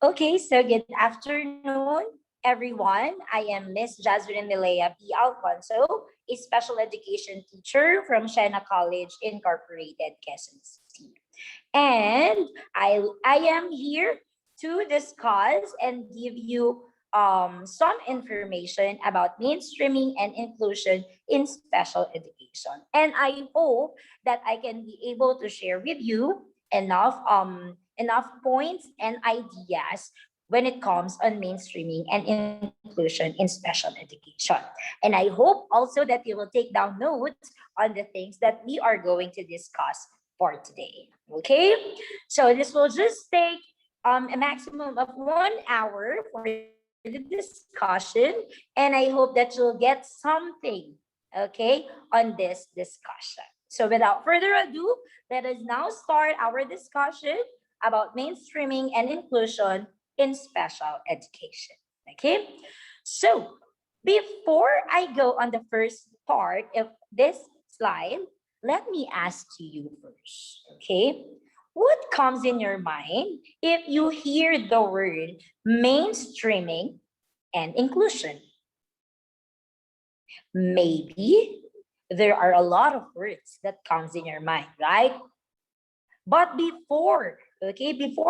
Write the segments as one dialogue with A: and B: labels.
A: Okay, so good afternoon, everyone. I am Miss Jasmine Milea P. Alfonso, a special education teacher from Siena College Incorporated, Quezon City. And I am here to discuss and give you some information about mainstreaming and inclusion in special education. And I hope that I can be able to share with you enough points and ideas when it comes on mainstreaming and inclusion in special education. And I hope also that you will take down notes on the things that we are going to discuss for today. Okay? So this will just take a maximum of 1 hour for the discussion, and I hope that you'll get something, okay, on this discussion. So without further ado, let us now start our discussion about mainstreaming and inclusion in special education. Okay? So before I go on the first part of this slide, let me ask to you first, okay? What comes in your mind if you hear the word mainstreaming and inclusion? Maybe there are a lot of words that comes in your mind, right? But before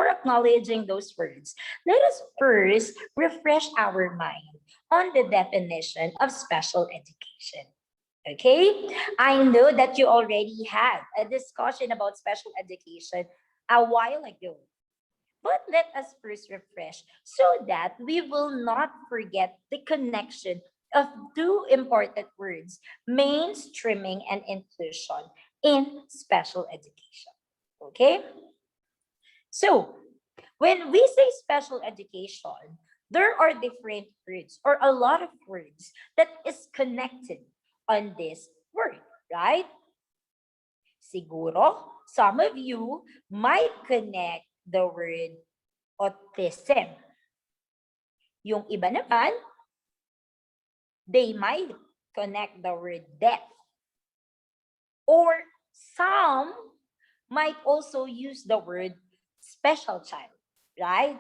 A: acknowledging those words, let us first refresh our mind on the definition of special education. Okay? I know that you already had a discussion about special education a while ago. But let us first refresh so that we will not forget the connection of two important words, mainstreaming and inclusion in special education. Okay? So, when we say special education, there are different words or a lot of words that is connected on this word, right? Siguro, some of you might connect the word autism. Yung iba naman, they might connect the word deaf. Or some might also use the word special child, right?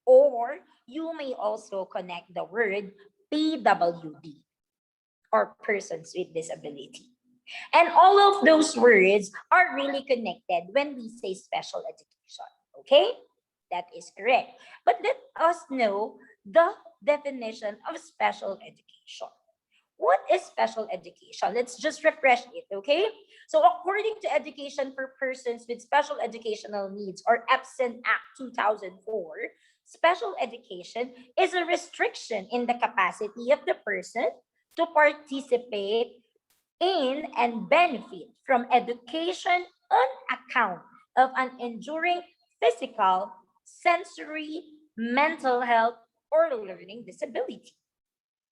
A: Or you may also connect the word PWD or persons with disability. And all of those words are really connected when we say special education. Okay? That is correct. But let us know the definition of special education. What is special education? Let's just refresh it, okay? So according to Education for Persons with Special Educational Needs or EPSEN Act 2004, special education is a restriction in the capacity of the person to participate in and benefit from education on account of an enduring physical, sensory, mental health, or learning disability,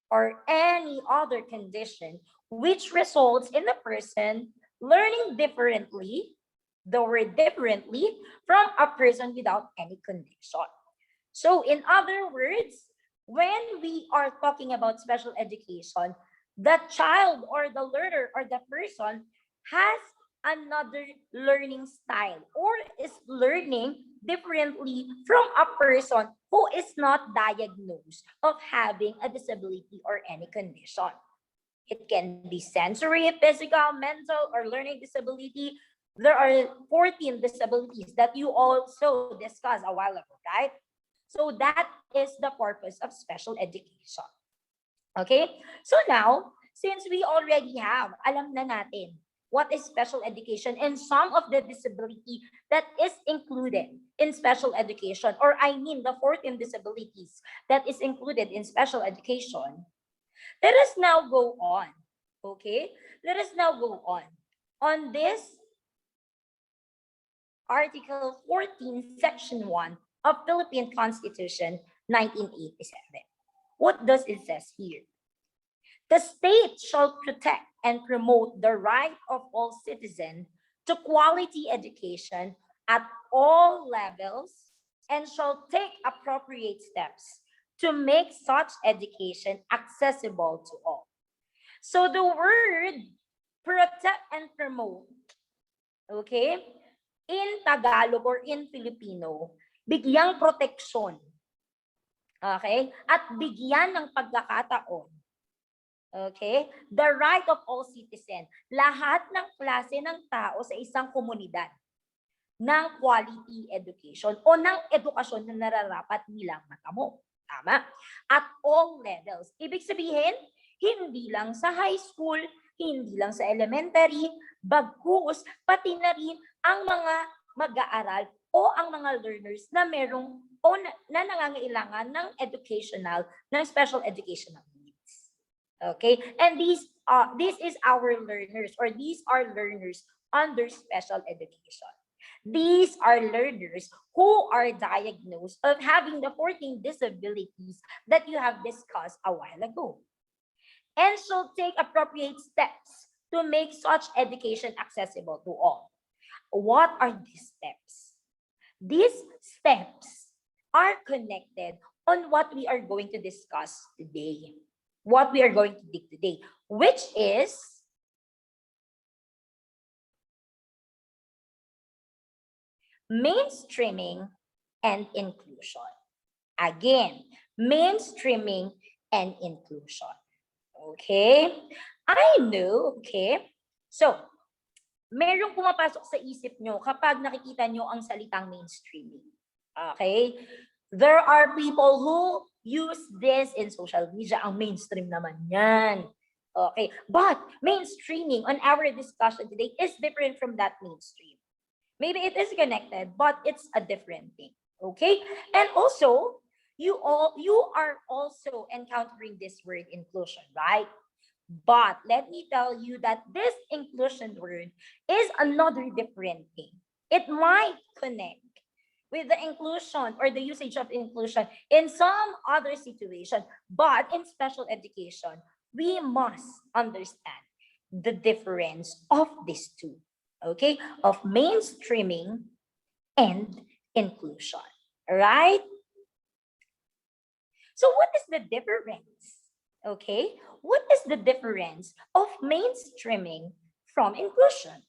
A: or any other condition which results in a person learning differently, the word differently, from a person without any condition. So, in other words, when we are talking about special education, the child or the learner or the person has another learning style or is learning differently from a person who is not diagnosed of having a disability or any condition. It can be sensory, physical, mental, or learning disability. There are 14 disabilities that you also discussed a while ago, right? So that is the purpose of special education. Okay? So now, since we already have, alam na natin what is special education and some of the disability that is included in special education, or I mean the 14 disabilities that is included in special education, let us now go on. Okay? Let us now go on this Article 14, Section 1 of Philippine Constitution 1987. What does it says here? The state shall protect and promote the right of all citizens to quality education at all levels and shall take appropriate steps to make such education accessible to all. So the word protect and promote, okay, in Tagalog or in Filipino, bigyang proteksyon, okay, at bigyan ng pagkakataon, okay, the right of all citizens, lahat ng klase ng tao sa isang komunidad, ng quality education o ng edukasyon na nararapat nilang matamo. Tama? At all levels. Ibig sabihin, hindi lang sa high school, hindi lang sa elementary, bagkus, pati na rin ang mga mag-aaral o ang mga learners na merong o na nangangailangan ng special educational needs. Okay? And this is our learners, or these are learners under special education. These are learners who are diagnosed of having the 14 disabilities that you have discussed a while ago, and shall take appropriate steps to make such education accessible to all. What are these steps? These steps are connected on what we are going to discuss today, what we are going to dig today, which is mainstreaming and inclusion. Again, mainstreaming and inclusion. Okay? I know, okay? So, merong pumapasok sa isip nyo kapag nakikita nyo ang salitang mainstreaming. Okay? There are people who use this in social media. Ang mainstream naman yan. Okay? But mainstreaming on our discussion today is different from that mainstream. Maybe it is connected, but it's a different thing. Okay? And also, you are also encountering this word inclusion, right? But let me tell you that this inclusion word is another different thing. It might connect with the inclusion or the usage of inclusion in some other situation, but in special education, we must understand the difference of these two. Okay, of mainstreaming and inclusion, right? So what is the difference? Okay, what is the difference of mainstreaming from inclusion?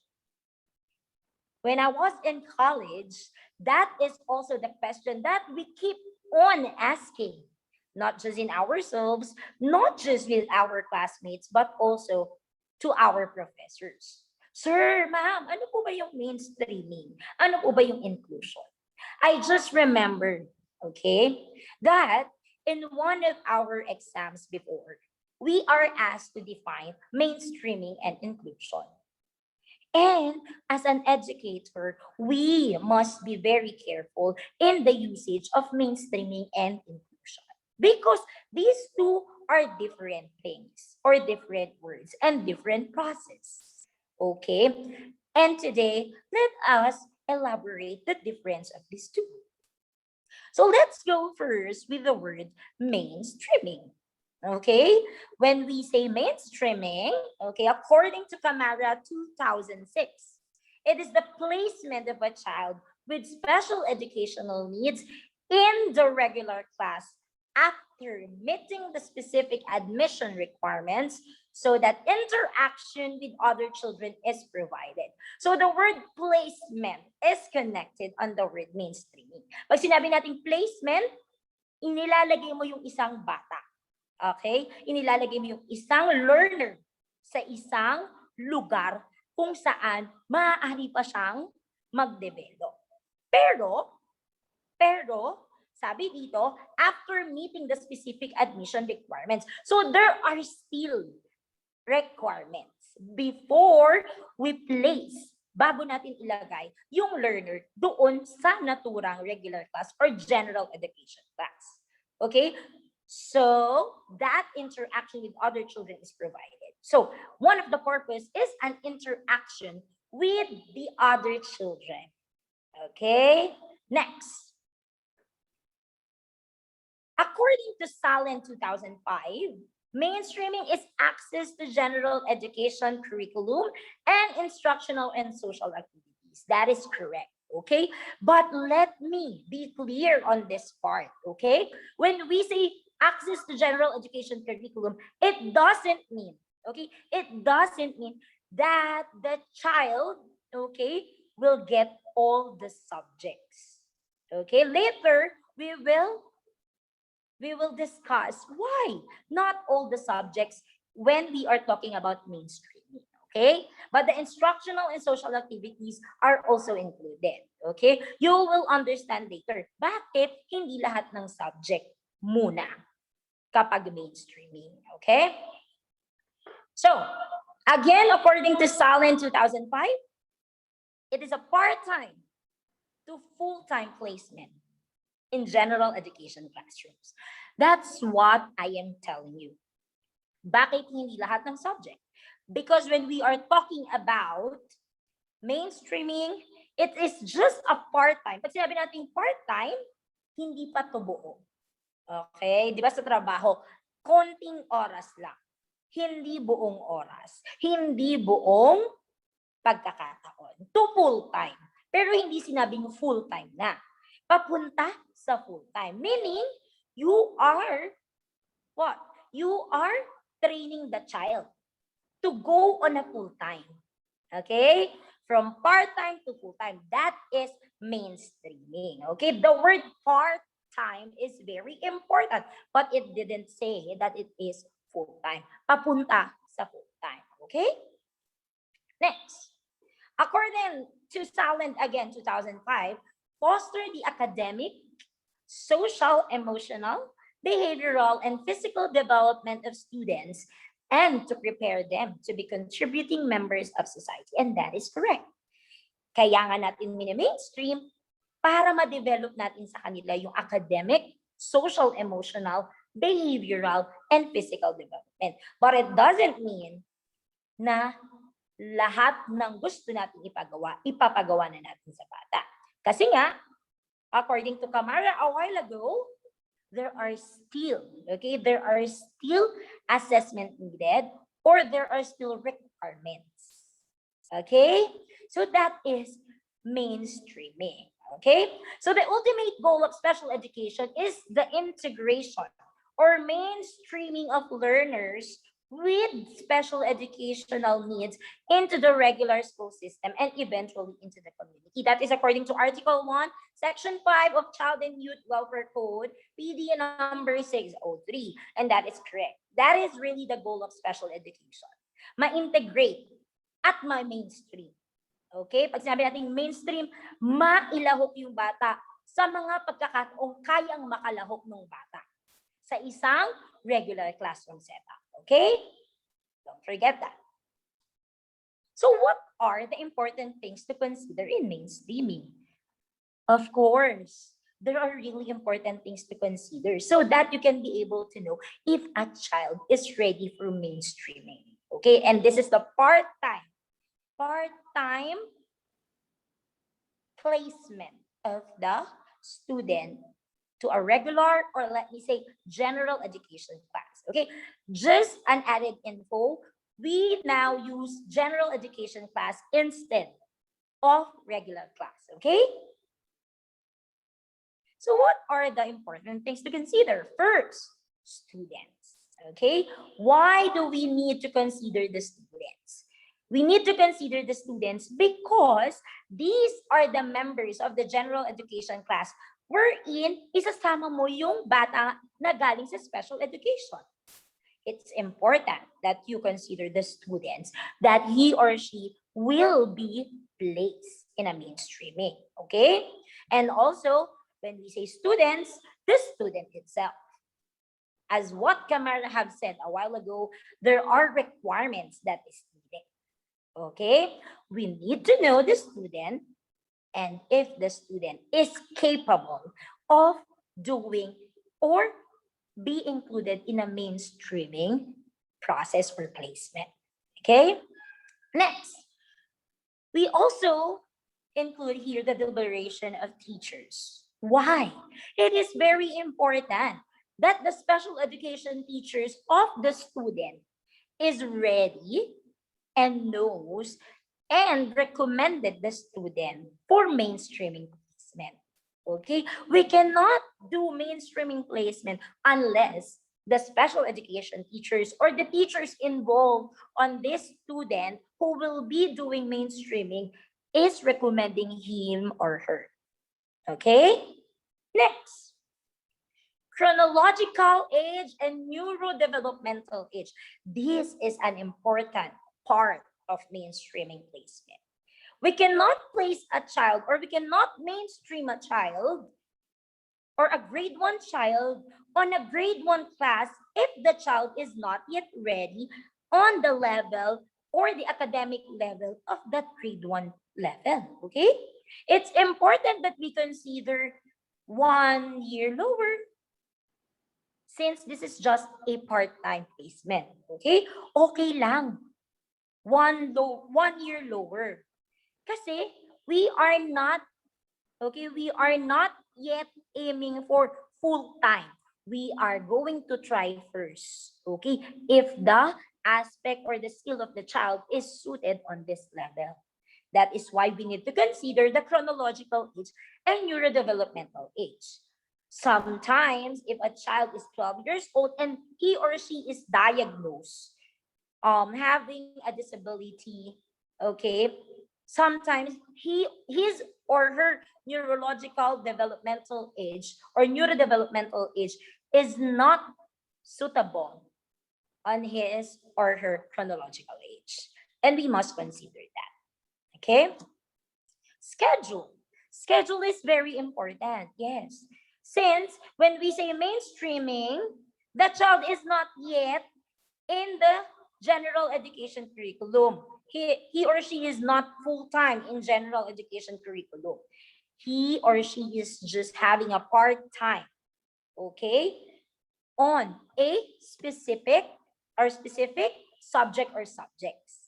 A: When I was in college, that is also the question that we keep on asking, not just in ourselves, not just with our classmates, but also to our professors. Sir, ma'am, ano po ba yung mainstreaming? Ano po ba yung inclusion? I just remember, okay, that in one of our exams before, we are asked to define mainstreaming and inclusion. And as an educator, we must be very careful in the usage of mainstreaming and inclusion, because these two are different things or different words and different process. Okay, and today let us elaborate the difference of these two. So let's go first with the word mainstreaming. Okay, when we say mainstreaming, okay, according to Camara 2006, it is the placement of a child with special educational needs in the regular class after meeting the specific admission requirements, so that interaction with other children is provided. So the word placement is connected on the word mainstreaming. Pag sinabi natin placement, inilalagay mo yung isang bata. Okay? Inilalagay mo yung isang learner sa isang lugar kung saan maaari pa siyang mag-develop. Pero, sabi dito, after meeting the specific admission requirements. So there are still requirements before we place, bago natin ilagay yung learner doon sa naturang regular class or general education class. Okay? So that interaction with other children is provided. So one of the purpose is an interaction with the other children. Okay? Next. According to Salen 2005, mainstreaming is access to general education curriculum and instructional and social activities. That is correct, okay? But let me be clear on this part, okay? When we say access to general education curriculum, it doesn't mean, okay? It doesn't mean that the child, okay, will get all the subjects. Okay, later we will discuss why not all the subjects when we are talking about mainstreaming. Okay? But the instructional and social activities are also included. Okay? You will understand later bakit hindi lahat ng subject muna kapag mainstreaming. Okay? So, again, according to Salin 2005, it is a part-time to full-time placement in general education classrooms. That's what I am telling you. Bakit hindi lahat ng subject? Because when we are talking about mainstreaming, it is just a part-time. Pag sinabi natin part-time, hindi pa to buo. Okay? Di ba sa trabaho, konting oras lang. Hindi buong oras. Hindi buong pagkakataon. To full-time. Pero hindi sinabing full-time na. Papunta sa full-time. Meaning, you are what? You are training the child to go on a full-time. Okay? From part-time to full-time. That is mainstreaming. Okay? The word part-time is very important, but it didn't say that it is full-time. Papunta sa full-time. Okay? Next. According to Salin, again, 2005, foster the academic, social, emotional, behavioral, and physical development of students and to prepare them to be contributing members of society. And that is correct. Kaya nga natin mini-mainstream para ma-develop natin sa kanila yung academic, social, emotional, behavioral, and physical development. But it doesn't mean na lahat ng gusto natin ipapagawa na natin sa bata. Kasi nga, according to Camara a while ago, there are still assessment needed or there are still requirements. Okay? So that is mainstreaming. Okay? So the ultimate goal of special education is the integration or mainstreaming of learners with special educational needs into the regular school system and eventually into the community. That is according to Article 1, Section 5 of Child and Youth Welfare Code, PD number 603. And that is correct. That is really the goal of special education. Ma-integrate at ma-mainstream. Okay? Pag sinabi natin mainstream, mailahok yung bata sa mga pagkakataong kayang makalahok ng bata sa isang regular classroom setup. Okay? Don't forget that. So what are the important things to consider in mainstreaming? Of course, there are really important things to consider so that you can be able to know if a child is ready for mainstreaming. Okay? And this is the part-time placement of the student to a regular or let me say general education class. Okay, just an added info, we now use general education class instead of regular class. Okay, so what are the important things to consider? First, students. Okay, why do we need to consider the students? We need to consider the students because these are the members of the general education class wherein isasama mo yung bata na galing sa special education. It's important that you consider the students that he or she will be placed in a mainstreaming. Okay? And also, when we say students, the student itself. As what Kamara have said a while ago, there are requirements that is needed. Okay? We need to know the student and if the student is capable of doing or be included in a mainstreaming process or placement. Okay? Next, we also include here the deliberation of teachers. Why? It is very important that the special education teachers of the student is ready and knows and recommended the student for mainstreaming placement. Okay, we cannot do mainstreaming placement unless the special education teachers or the teachers involved on this student who will be doing mainstreaming is recommending him or her. Okay, Next, chronological age and neurodevelopmental age. This is an important part of mainstreaming placement. We cannot place a child, or we cannot mainstream a child or a grade 1 child on a grade 1 class if the child is not yet ready on the level or the academic level of that grade 1 level. Okay? It's important that we consider 1 year lower, since this is just a part-time placement. Okay? Okay lang. 1 year lower. Kasi we are not, okay, we are not yet aiming for full-time. We are going to try first, okay, if the aspect or the skill of the child is suited on this level. That is why we need to consider the chronological age and neurodevelopmental age. Sometimes, if a child is 12 years old and he or she is diagnosed having a disability, okay, sometimes his or her neurological developmental age or neurodevelopmental age is not suitable on his or her chronological age. And we must consider that. Okay? Schedule. Schedule is very important. Yes. Since when we say mainstreaming, the child is not yet in the general education curriculum. He or she is not full-time in general education curriculum. He or she is just having a part-time, okay, on a specific subject or subjects.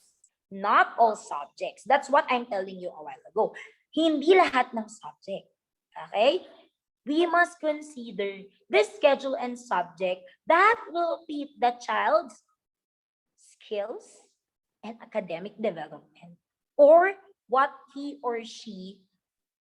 A: Not all subjects. That's what I'm telling you a while ago. Hindi lahat ng subject. Okay? We must consider the schedule and subject that will fit the child's skills and academic development, or what he or she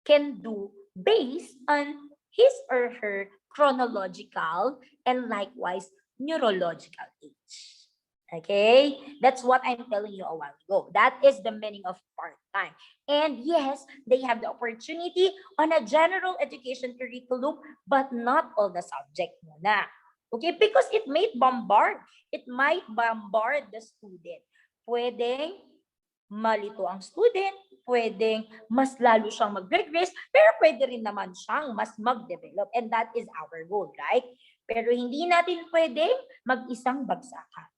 A: can do based on his or her chronological and likewise neurological age. Okay, that's what I'm telling you a while ago. That is the meaning of part-time. And yes, they have the opportunity on a general education curriculum, but not all the subject muna. Okay, because it might bombard the student. Pwedeng malito ang student, pwedeng mas lalo siyang mag-regress, pero pwede rin naman siyang mas mag-develop. And that is our goal, right? Pero hindi natin pwedeng mag-isang bagsakan.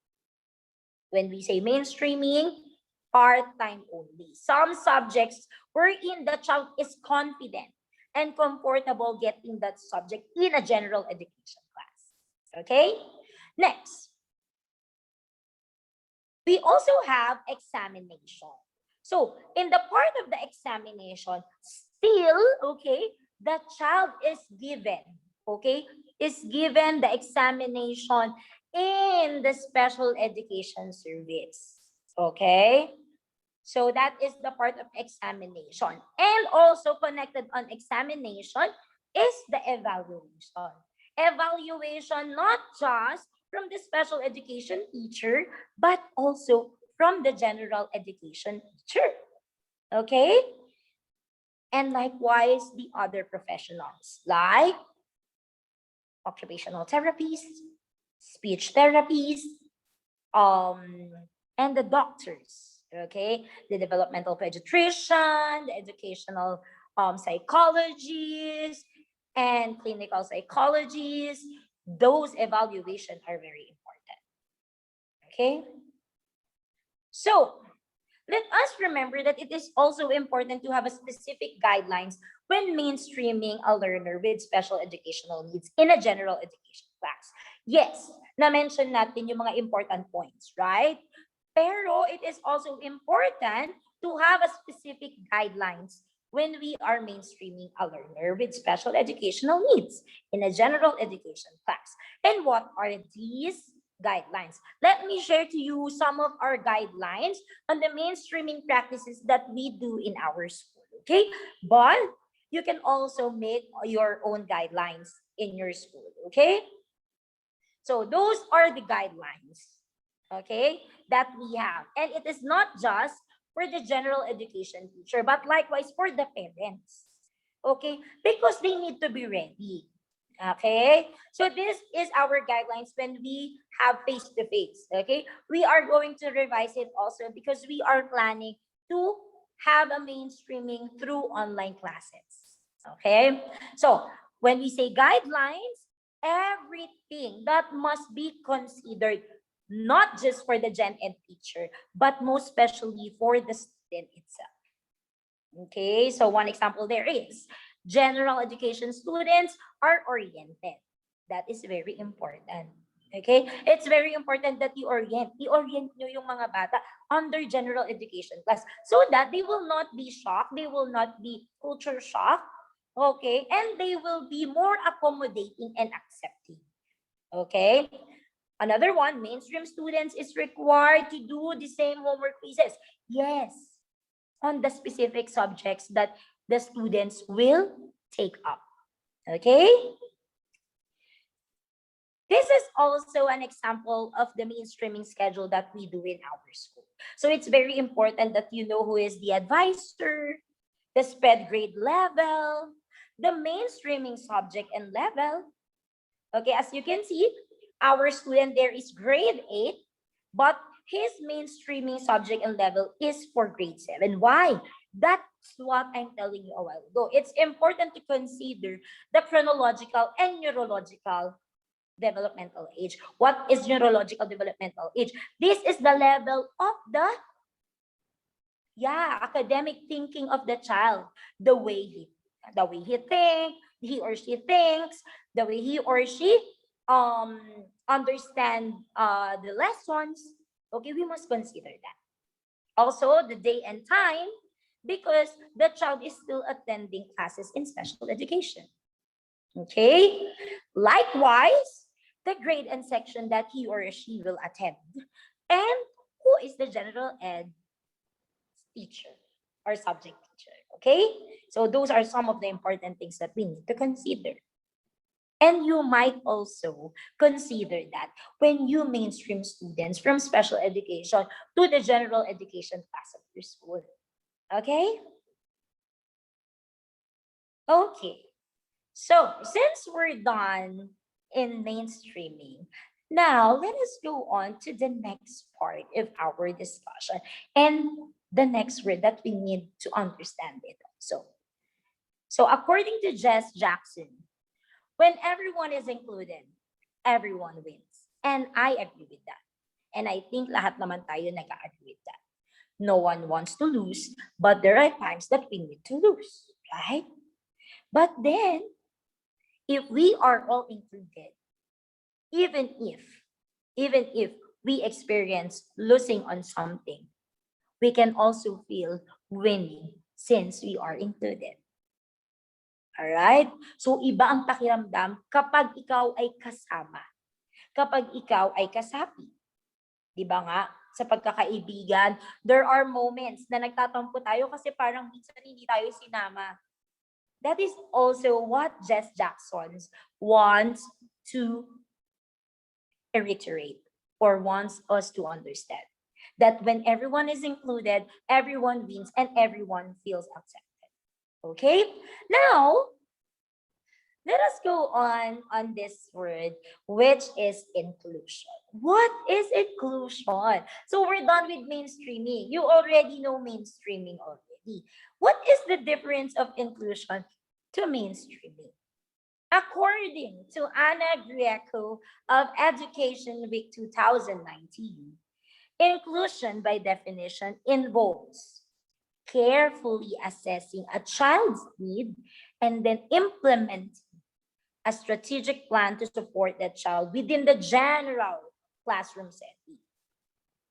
A: When we say mainstreaming, part-time only. Some subjects wherein the child is confident and comfortable getting that subject in a general education class. Okay? Next. We also have examination. So, in the part of the examination, still, okay, the child is given, okay, is given the examination in the special education service. Okay? So that is the part of examination. And also connected on examination is the evaluation. Evaluation not just from the special education teacher, but also from the general education teacher. Okay? And likewise, the other professionals like occupational therapists, speech therapies, and the doctors, okay? The developmental pediatrician, the educational psychologists, and clinical psychologists. Those evaluations are very important, okay? So, let us remember that it is also important to have a specific guidelines when mainstreaming a learner with special educational needs in a general education class. Yes, na-mention natin yung mga important points, right? Pero it is also important to have a specific guidelines when we are mainstreaming a learner with special educational needs in a general education class. And what are these guidelines? Let me share to you some of our guidelines on the mainstreaming practices that we do in our school, okay? But you can also make your own guidelines in your school, okay? So those are the guidelines, okay, that we have. And it is not just for the general education teacher, but likewise for the parents. Okay? Because they need to be ready. Okay? So this is our guidelines when we have face-to-face. Okay? We are going to revise it also because we are planning to have a mainstreaming through online classes. Okay? So when we say guidelines, everything that must be considered not just for the gen ed teacher, but most especially for the student itself. Okay, so one example there is general education students are oriented. That is very important. Okay, it's very important that i-orient nyo yung mga bata under general education class so that they will not be shocked, they will not be culture shocked, okay, and they will be more accommodating and accepting. Okay, another one, mainstream students is required to do the same homework quizzes. Yes, on the specific subjects that the students will take up. Okay? This is also an example of the mainstreaming schedule that we do in our school. So it's very important that you know who is the advisor, the SPED grade level, the mainstreaming subject and level. Okay, as you can see, our student there is grade 8, but his mainstreaming subject and level is for grade 7. Why? That's what I'm telling you a while ago. It's important to consider the chronological and neurological developmental age. What is neurological developmental age? This is the level of the academic thinking of the child, the way he think, he or she thinks, the way he or she understand the lessons. Okay, we must consider that. Also, the day and time, because the child is still attending classes in special education. Okay, likewise, the grade and section that he or she will attend, and who is the general ed teacher or subject teacher. Okay, so those are some of the important things that we need to consider. And you might also consider that when you mainstream students from special education to the general education class of your school. Okay? Okay. So since we're done in mainstreaming, now let us go on to the next part of our discussion and the next word that we need to understand it also. So according to Jess Jackson, when everyone is included, everyone wins. And I agree with that. And I think lahat naman tayo nag-agree with that. No one wants to lose, but there are times that we need to lose, right? But then, if we are all included, even if we experience losing on something, we can also feel winning since we are included. Alright? So, iba ang pakiramdam kapag ikaw ay kasama. Kapag ikaw ay kasapi. Di ba nga? Sa pagkakaibigan, there are moments na nagtatampo tayo kasi parang minsan hindi tayo sinama. That is also what Jess Jackson wants to reiterate or wants us to understand. That when everyone is included, everyone wins and everyone feels accepted. Okay? Now, let us go on this word, which is inclusion. What is inclusion? So we're done with mainstreaming. You already know mainstreaming already. What is the difference of inclusion to mainstreaming? According to Anna Greco of Education Week 2019, inclusion by definition involves carefully assessing a child's need and then implementing a strategic plan to support that child within the general classroom setting.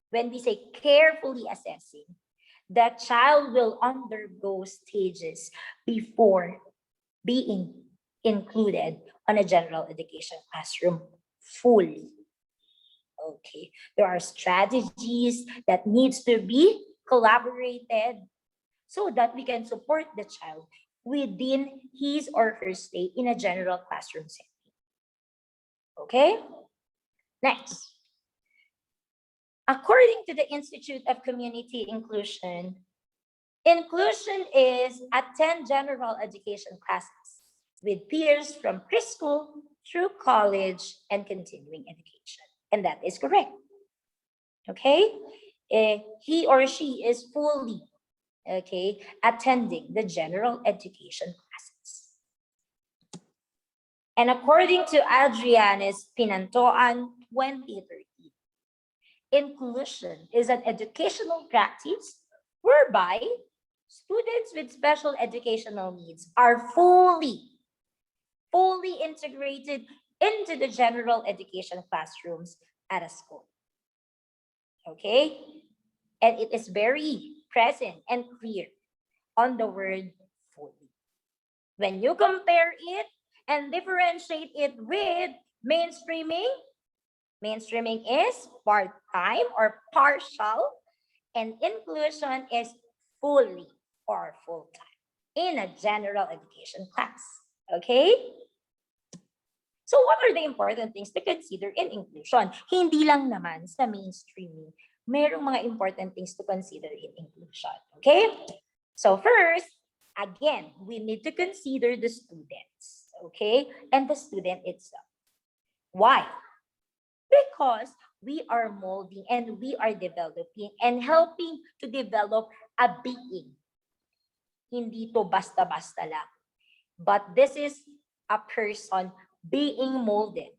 A: When we say carefully assessing, the child will undergo stages before being included on a general education classroom fully. Okay, there are strategies that needs to be collaborated so that we can support the child within his or her stay in a general classroom setting. Okay? Next. According to the Institute of Community Inclusion, Inclusion is attend general education classes with peers from preschool through college and continuing education. And that is correct. Okay? He or she is fully, okay, attending the general education classes. And according to Adriana's Pinantoan 2013, inclusion is an educational practice whereby students with special educational needs are fully integrated into the general education classrooms at a school. Okay? And it is very present and clear on the word fully. When you compare it and differentiate it with mainstreaming, mainstreaming is part-time or partial, and inclusion is fully or full-time in a general education class. Okay? So what are the important things to consider in inclusion? Hindi lang naman sa mainstreaming. Merong mga important things to consider in inclusion. Okay? So first, again, we need to consider the students. Okay? And the student itself. Why? Because we are molding and we are developing and helping to develop a being. Hindi to basta-basta lang. But this is a person being molded.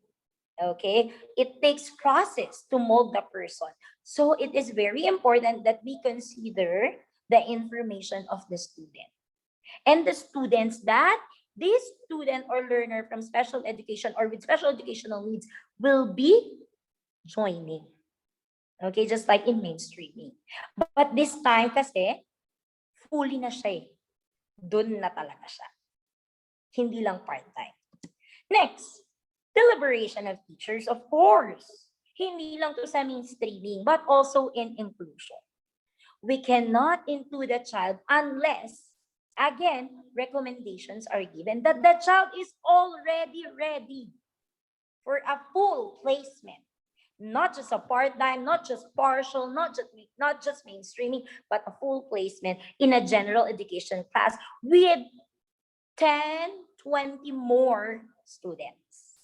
A: Okay? It takes process to mold the person. So it is very important that we consider the information of the student. And the students that this student or learner from special education or with special educational needs will be joining. Okay, just like in mainstreaming. But this time kasi, fully na siya eh. Dun na talaga siya. Hindi lang part-time. Next, deliberation of teachers, of course. Hindi lang to sa mainstreaming, but also in inclusion. We cannot include a child unless, again, recommendations are given that the child is already ready for a full placement. Not just a part-time, not just partial, not just mainstreaming, but a full placement in a general education class with 10, 20 more students.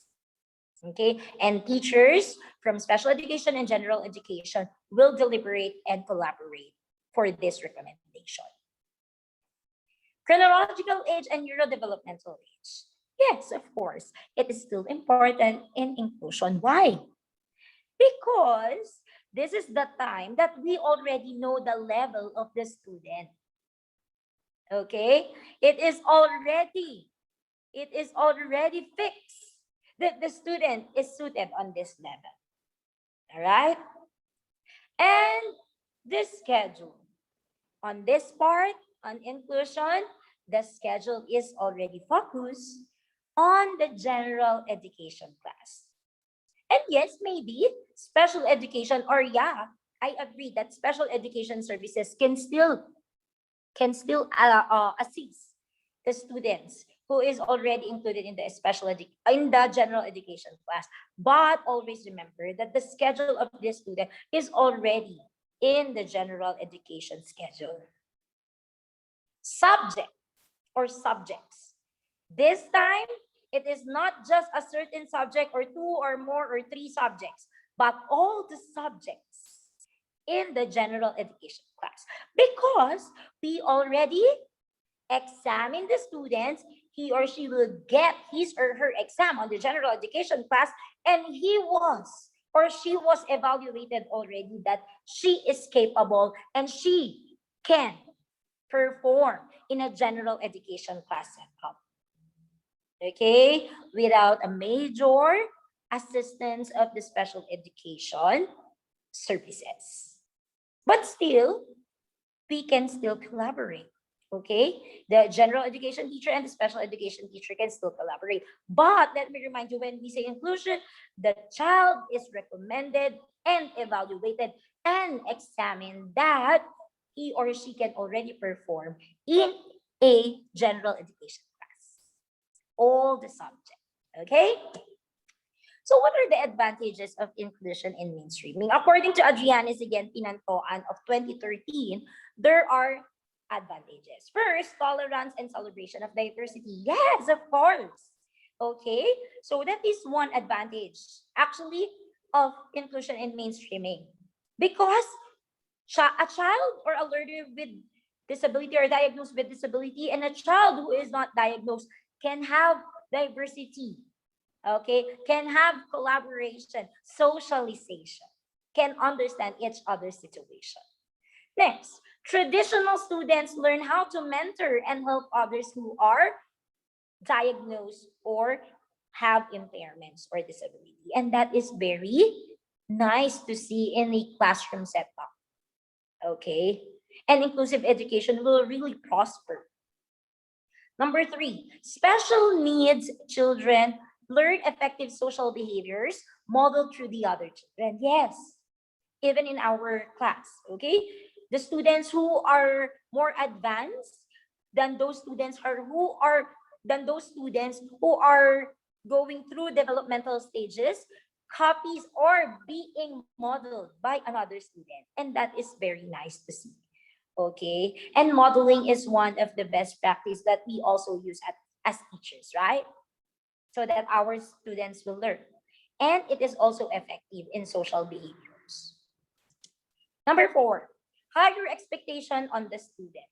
A: Okay, and teachers from special education and general education will deliberate and collaborate for this recommendation. Chronological age and neurodevelopmental age. Yes, of course, it is still important in inclusion. Why? Because this is the time that we already know the level of the student. Okay? It is already fixed that the student is suited on this level. All right? And this schedule. On this part, on inclusion, the schedule is already focused on the general education class. And yes, maybe special education, or yeah, I agree that special education services can still assist the students who is already included in the in the general education class. But always remember that the schedule of this student is already in the general education schedule. Subject or subjects. This time, it is not just a certain subject or two or more or three subjects, but all the subjects in the general education class. Because we already examine the students, he or she will get his or her exam on the general education class, and he was or she was evaluated already that she is capable and she can perform in a general education class setup. Okay, without a major assistance of the special education services. But still, we can still collaborate. Okay, the general education teacher and the special education teacher can still collaborate. But let me remind you, when we say inclusion, the child is recommended and evaluated and examined that he or she can already perform in a general education class. All the subjects. Okay? So what are the advantages of inclusion in mainstreaming? According to Adriana's again Pinantoan of 2013, there are advantages. First, tolerance and celebration of diversity. Yes, of course. Okay, so that is one advantage actually of inclusion in mainstreaming, because a child or a learner with disability or diagnosed with disability and a child who is not diagnosed can have diversity, okay, can have collaboration, socialization, can understand each other's situation. Next, traditional students learn how to mentor and help others who are diagnosed or have impairments or disability. And that is very nice to see in a classroom setup. Okay? And inclusive education will really prosper. Number three, special needs children learn effective social behaviors modeled through the other children. Yes, even in our class, okay? The students who are more advanced than those students are who are than those students who are going through developmental stages copies or being modeled by another student, and that is very nice to see. Okay, and modeling is one of the best practice that we also use as teachers, right? So that our students will learn, and it is also effective in social behaviors. Number four, higher expectation on the student.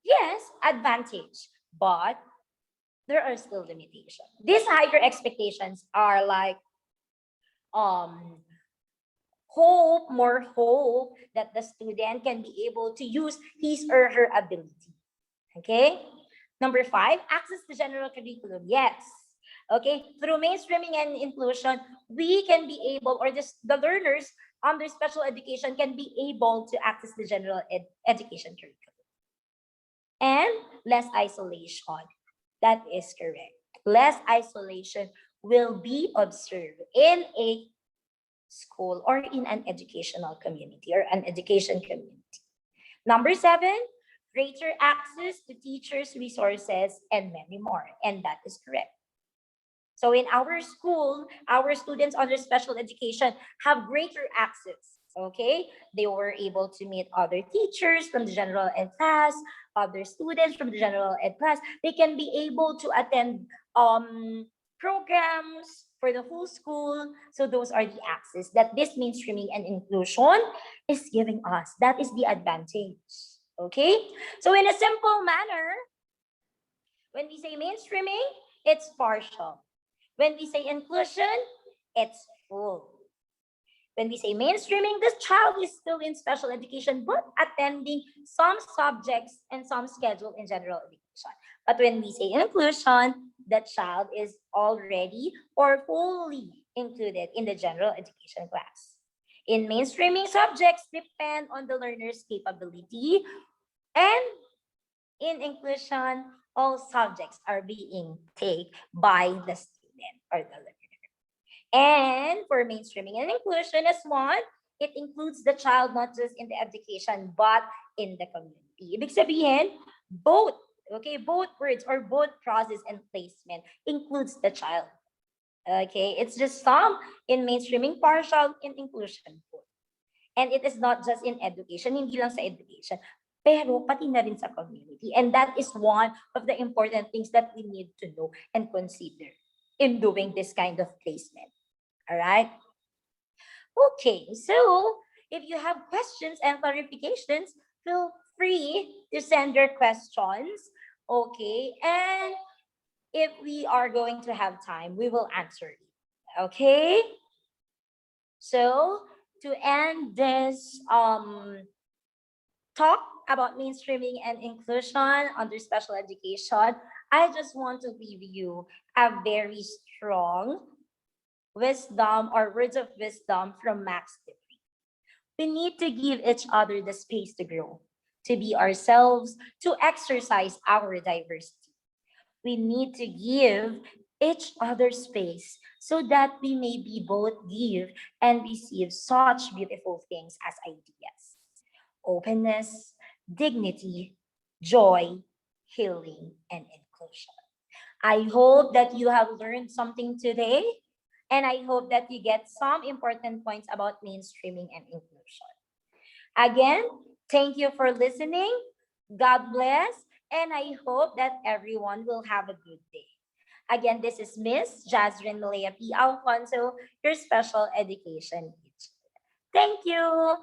A: Yes, advantage, but there are still limitations. These higher expectations are like um more hope that the student can be able to use his or her ability. Okay. Number five, access to general curriculum. Yes. Okay. Through mainstreaming and inclusion, we can be able, or just the learners under special education can be able to access the general education curriculum. And less isolation. That is correct. Less isolation will be observed in a school or in an educational community or an education community. Number seven, greater access to teachers, resources, and many more. And that is correct. So in our school, our students under special education have greater access. Okay, they were able to meet other teachers from the general ed class, other students from the general ed class. They can be able to attend programs for the whole school. So those are the access that this mainstreaming and inclusion is giving us. That is the advantage. Okay, so in a simple manner, when we say mainstreaming, it's partial. When we say inclusion, it's full. When we say mainstreaming, this child is still in special education, but attending some subjects and some schedule in general education. But when we say inclusion, the child is already or fully included in the general education class. In mainstreaming, subjects depend on the learner's capability, and in inclusion, all subjects are being taken by the student or the learner. And for mainstreaming and inclusion as one, it includes the child not just in the education but in the community. Ibig sabihin, both, okay, both words or both process and placement includes the child. Okay, it's just some in mainstreaming, partial in inclusion po. And it is not just in education, hindi lang sa education, pero pati na rin sa community. And that is one of the important things that we need to know and consider in doing this kind of placement. All right. Okay, so if you have questions and clarifications, feel free to send your questions. Okay, and if we are going to have time, we will answer it. Okay. So to end this talk about mainstreaming and inclusion under special education, I just want to leave you a very strong wisdom or words of wisdom from Max Diffrey. We need to give each other the space to grow, to be ourselves, to exercise our diversity. We need to give each other space so that we may be both give and receive such beautiful things as ideas, openness, dignity, joy, healing, and inclusion. I hope that you have learned something today, and I hope that you get some important points about mainstreaming and inclusion. Again, thank you for listening. God bless, and I hope that everyone will have a good day. Again, this is Miss Jasmine Malaya P. Alfonso, your special education teacher. Thank you.